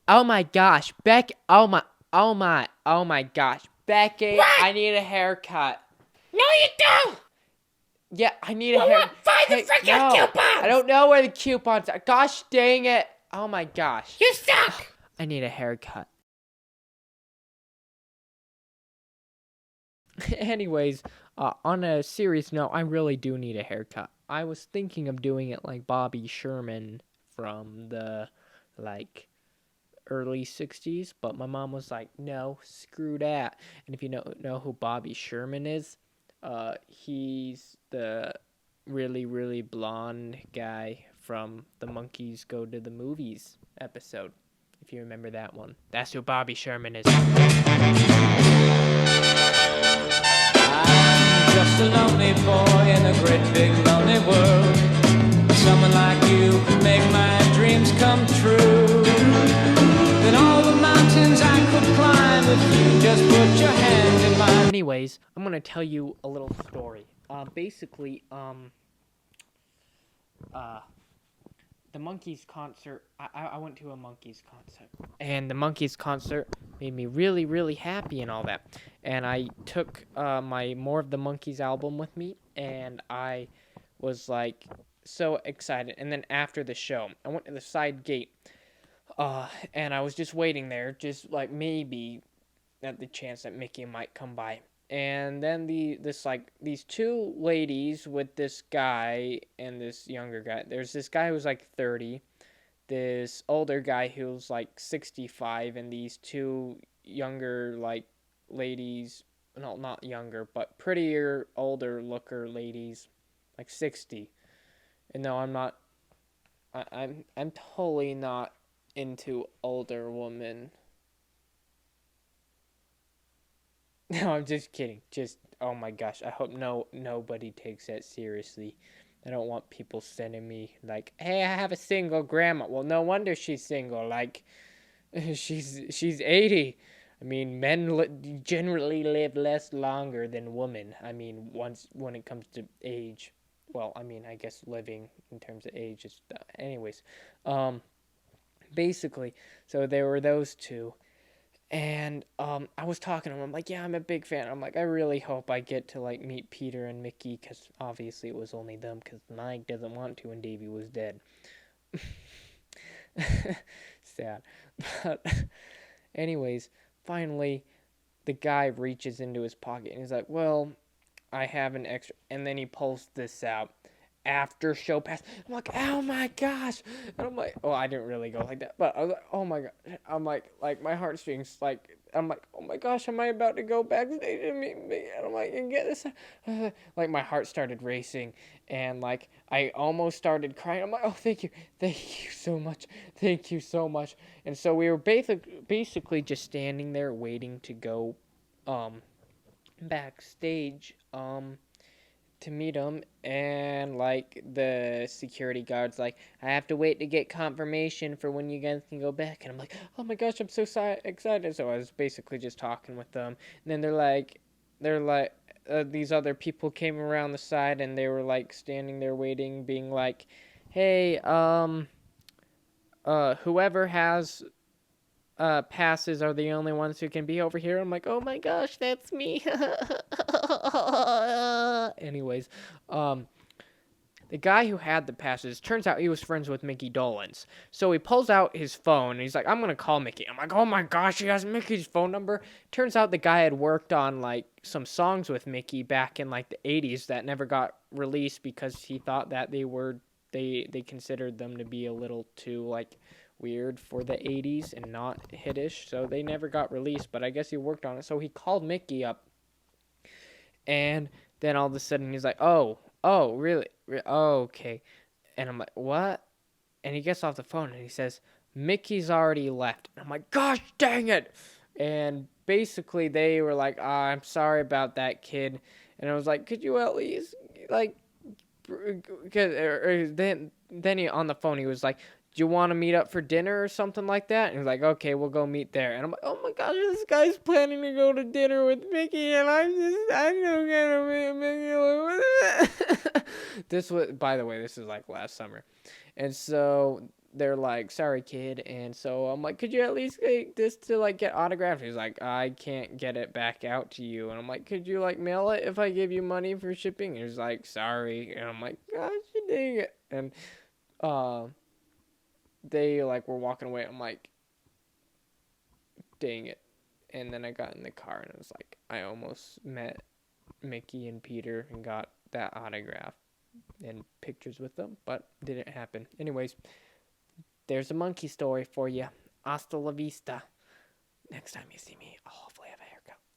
Oh my gosh, Becky. Oh my gosh, Becky. What? I need a haircut. No, you don't. Yeah, I need a haircut. Find the freaking coupons. I don't know where the coupons are. Gosh dang it. Oh my gosh. You suck. I need a haircut. Anyways, on a serious note, I really do need a haircut. I was thinking of doing it like Bobby Sherman from the, like, early 60s, but my mom was like, no, screw that. And if you know who Bobby Sherman is, he's the really, really blonde guy from the Monkeys Go to the Movies episode. If you remember that one. That's who Bobby Sherman is. I'm just a lonely boy in a great big lonely world. Someone like you could make my dreams come true. Then all the mountains I could climb if you just put your hand in mine. Anyways, I'm gonna tell you a little story. Basically, the Monkeys concert, I went to a Monkeys concert, and the Monkeys concert made me really, really happy and all that, and I took my More of the Monkeys album with me, and I was like so excited. And then after the show, I went to the side gate, and I was just waiting there, just like maybe at the chance that Micky might come by. And then these two ladies with this guy and this younger guy. There's this guy who's like 30, this older guy who's like 65, and these two younger like ladies, no, not younger, but prettier older looker ladies, like 60. And no, I'm not. I'm totally not into older women. No, I'm just kidding. Just, oh my gosh, I hope nobody takes that seriously. I don't want people sending me like, hey, I have a single grandma. Well, no wonder she's single. Like, she's 80. I mean, men generally live less longer than women. I mean, when it comes to age. Well, I mean, I guess living in terms of age is, anyways. Basically, so there were those two. And I was talking to him. I'm like, yeah, I'm a big fan. I'm like, I really hope I get to like meet Peter and Micky, because obviously it was only them, because Mike doesn't want to and Davey was dead. Sad. But anyways, finally, the guy reaches into his pocket and he's like, well, I have an extra. And then he pulls this out. After show pass. I'm like, oh my gosh. And I'm like, oh, I didn't really go like that, but I was like, oh my god. I'm like my heartstrings, like, I'm like, oh my gosh, am I about to go backstage and meet me? And I'm like, and get this. Like, my heart started racing, and like, I almost started crying. I'm like, oh, thank you so much, thank you so much. And so we were basically just standing there waiting to go, backstage, to meet him, and like the security guard's like, I have to wait to get confirmation for when you guys can go back. And I'm like, oh my gosh, I'm so excited. So I was basically just talking with them, and then they're like these other people came around the side, and they were like standing there waiting, being like, hey, whoever has passes are the only ones who can be over here. I'm like, oh my gosh, that's me. Anyways, the guy who had the passes, turns out he was friends with Micky Dolenz. So he pulls out his phone, and he's like, I'm going to call Micky. I'm like, oh my gosh, he has Micky's phone number. Turns out the guy had worked on, like, some songs with Micky back in, like, the 80s that never got released because he thought that they considered them to be a little too, like, weird for the 80s and not hitish, so they never got released, but I guess he worked on it. So he called Micky up, and then all of a sudden he's like, oh, really? Oh, okay. And I'm like, what? And he gets off the phone and he says, Micky's already left. And I'm like, gosh dang it. And basically they were like, I'm sorry about that, kid. And I was like, could you at least, like, then he, on the phone, he was like, do you want to meet up for dinner or something like that? And he was like, okay, we'll go meet there. And I'm like, oh my gosh, this guy's planning to go to dinner with Micky, and I'm not gonna meet Micky. This was, by the way, this is like last summer. And so they're like, sorry, kid. And so I'm like, could you at least take this to like get autographed? He's like, I can't get it back out to you. And I'm like, could you like mail it if I give you money for shipping? And he's like, sorry. And I'm like, gosh, you dang it. And they like were walking away. I'm like, dang it. And then I got in the car and it was like, I almost met Micky and Peter and got that autograph and pictures with them, but didn't happen. Anyways, there's a monkey story for you. Hasta la vista. Next time you see me, I'll